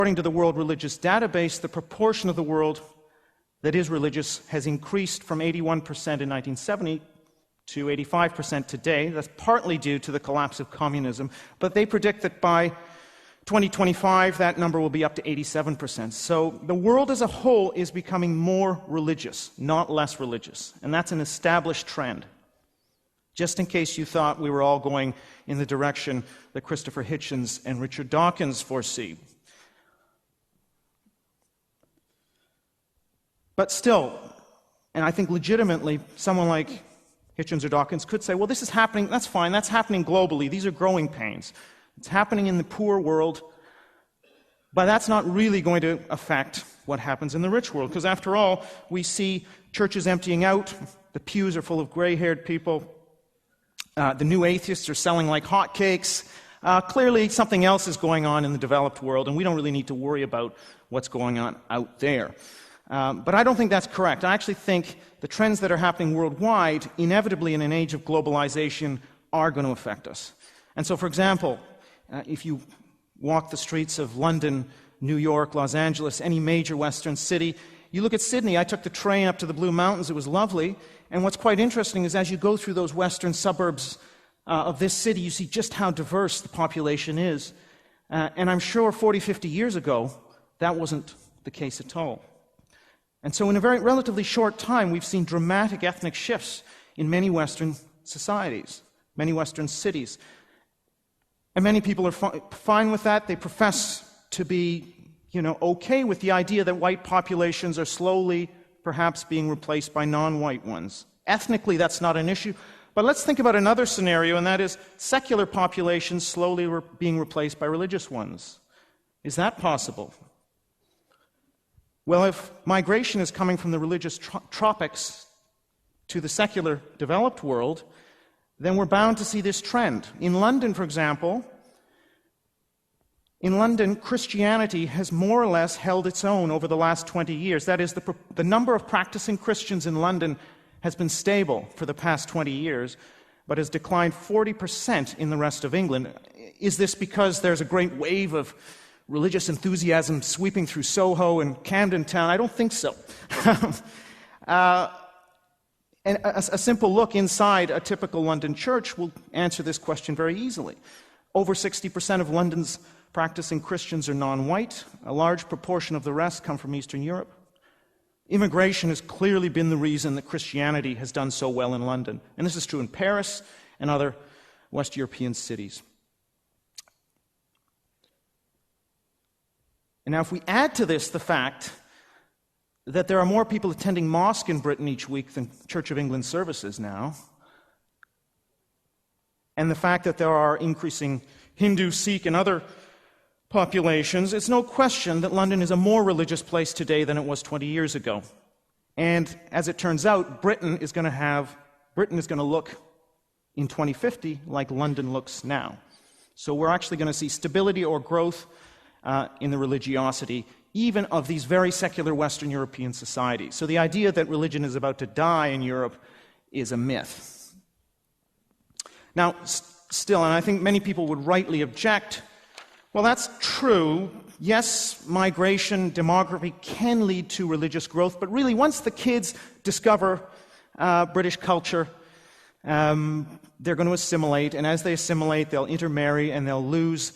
According to the World Religious Database, the proportion of the world that is religious has increased from 81% in 1970 to 85% today. That's partly due to the collapse of communism, but they predict that by 2025, that number will be up to 87%. So the world as a whole is becoming more religious, not less religious, and that's an established trend. Just in case you thought we were all going in the direction that Christopher Hitchens and Richard Dawkins foresee. But still, and I think legitimately, someone like Hitchens or Dawkins could say, well, this is happening, that's fine, that's happening globally, these are growing pains. It's happening in the poor world, but that's not really going to affect what happens in the rich world, because after all, we see churches emptying out, the pews are full of gray-haired people, the new atheists are selling like hotcakes. Clearly, something else is going on in the developed world, and we don't really need to worry about what's going on out there. But I don't think that's correct. I actually think the trends that are happening worldwide, inevitably in an age of globalization, are going to affect us. And so, for example, if you walk the streets of London, New York, Los Angeles, any major Western city, you look at Sydney. I took the train up to the Blue Mountains. It was lovely. And what's quite interesting is as you go through those western suburbs of this city, you see just how diverse the population is. And I'm sure 40, 50 years ago, that wasn't the case at all. And so in a very relatively short time, we've seen dramatic ethnic shifts in many Western societies, many Western cities. And many people are fine with that. They profess to be, okay with the idea that white populations are slowly, perhaps, being replaced by non-white ones. Ethnically, that's not an issue. But let's think about another scenario, and that is secular populations slowly being replaced by religious ones. Is that possible? Well, if migration is coming from the religious tropics to the secular developed world, then we're bound to see this trend. In London, for example, Christianity has more or less held its own over the last 20 years. That is, the number of practicing Christians in London has been stable for the past 20 years, but has declined 40% in the rest of England. Is this because there's a great wave of religious enthusiasm sweeping through Soho and Camden Town? I don't think so. And a simple look inside a typical London church will answer this question very easily. Over 60% of London's practicing Christians are non-white. A large proportion of the rest come from Eastern Europe. Immigration has clearly been the reason that Christianity has done so well in London. And this is true in Paris and other West European cities. And now if we add to this the fact that there are more people attending mosque in Britain each week than Church of England services now, and the fact that there are increasing Hindu, Sikh, and other populations, it's no question that London is a more religious place today than it was 20 years ago. And as it turns out, Britain is going to look in 2050 like London looks now. So we're actually going to see stability or growth in the religiosity, even of these very secular Western European societies. So the idea that religion is about to die in Europe is a myth. Now, still, and I think many people would rightly object, well, that's true. Yes, migration, demography can lead to religious growth, but really once the kids discover British culture, they're going to assimilate, and as they assimilate, they'll intermarry and they'll lose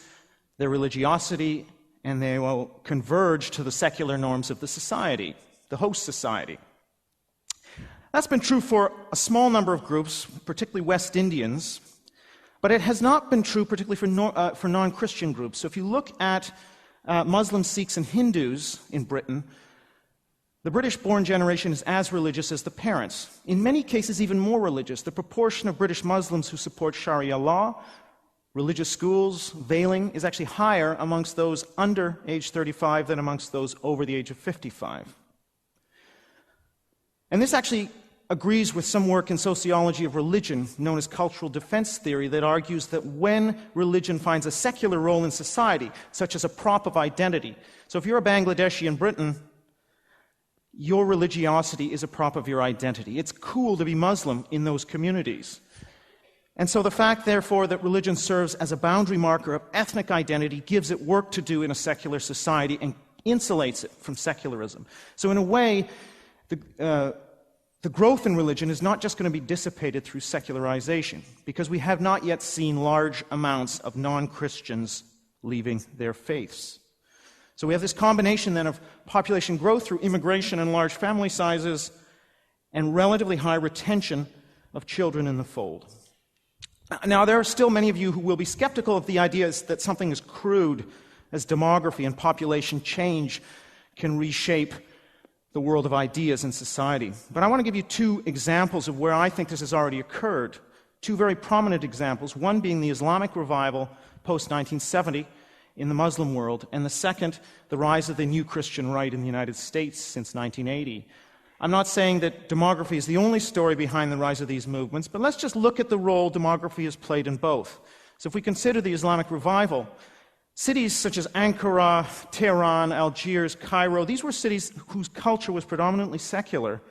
their religiosity, and they will converge to the secular norms of the society, the host society. That's been true for a small number of groups, particularly West Indians, but it has not been true particularly for non-Christian groups. So if you look at Muslims, Sikhs, and Hindus in Britain, the British-born generation is as religious as the parents. In many cases, even more religious. The proportion of British Muslims who support Sharia law, religious schools, veiling, is actually higher amongst those under age 35 than amongst those over the age of 55. And this actually agrees with some work in sociology of religion known as cultural defense theory that argues that when religion finds a secular role in society, such as a prop of identity, so if you're a Bangladeshi in Britain, your religiosity is a prop of your identity. It's cool to be Muslim in those communities. And so the fact, therefore, that religion serves as a boundary marker of ethnic identity gives it work to do in a secular society and insulates it from secularism. So in a way, the growth in religion is not just going to be dissipated through secularization, because we have not yet seen large amounts of non-Christians leaving their faiths. So we have this combination then of population growth through immigration and large family sizes and relatively high retention of children in the fold. Now, there are still many of you who will be skeptical of the idea that something as crude as demography and population change can reshape the world of ideas in society. But I want to give you two examples of where I think this has already occurred, two very prominent examples, one being the Islamic revival post-1970 in the Muslim world, and the second, the rise of the new Christian right in the United States since 1980. I'm not saying that demography is the only story behind the rise of these movements, but let's just look at the role demography has played in both. So if we consider the Islamic revival, cities such as Ankara, Tehran, Algiers, Cairo, these were cities whose culture was predominantly secular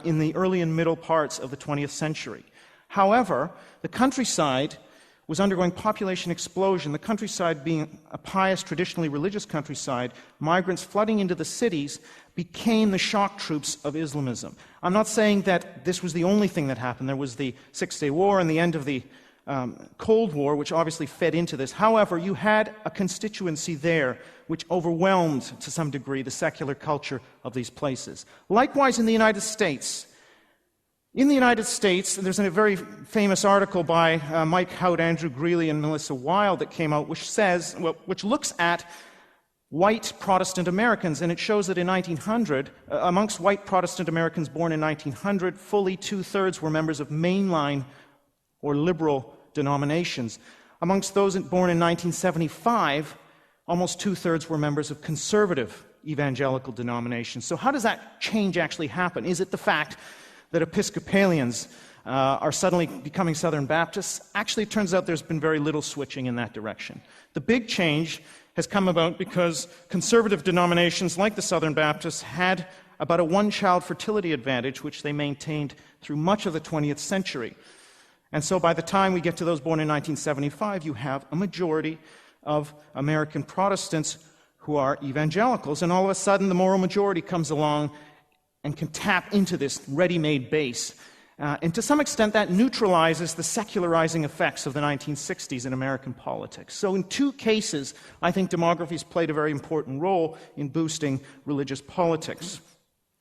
in the early and middle parts of the 20th century. However, the countryside was undergoing population explosion, the countryside being a pious, traditionally religious countryside, migrants flooding into the cities became the shock troops of Islamism. I'm not saying that this was the only thing that happened. There was the Six-Day War and the end of the Cold War, which obviously fed into this. However, you had a constituency there which overwhelmed, to some degree, the secular culture of these places. Likewise, in the United States, there's a very famous article by Mike Hout, Andrew Greeley, and Melissa Wilde that came out, which looks at white Protestant Americans, and it shows that in 1900, amongst white Protestant Americans born in 1900, fully two-thirds were members of mainline or liberal denominations. Amongst those born in 1975, almost two-thirds were members of conservative evangelical denominations. So how does that change actually happen? Is it the fact that Episcopalians are suddenly becoming Southern Baptists? Actually, it turns out there's been very little switching in that direction. The big change has come about because conservative denominations like the Southern Baptists had about a one-child fertility advantage, which they maintained through much of the 20th century. And so by the time we get to those born in 1975, you have a majority of American Protestants who are evangelicals, and all of a sudden the moral majority comes along and can tap into this ready-made base. And to some extent, that neutralizes the secularizing effects of the 1960s in American politics. So in two cases, I think demography has played a very important role in boosting religious politics.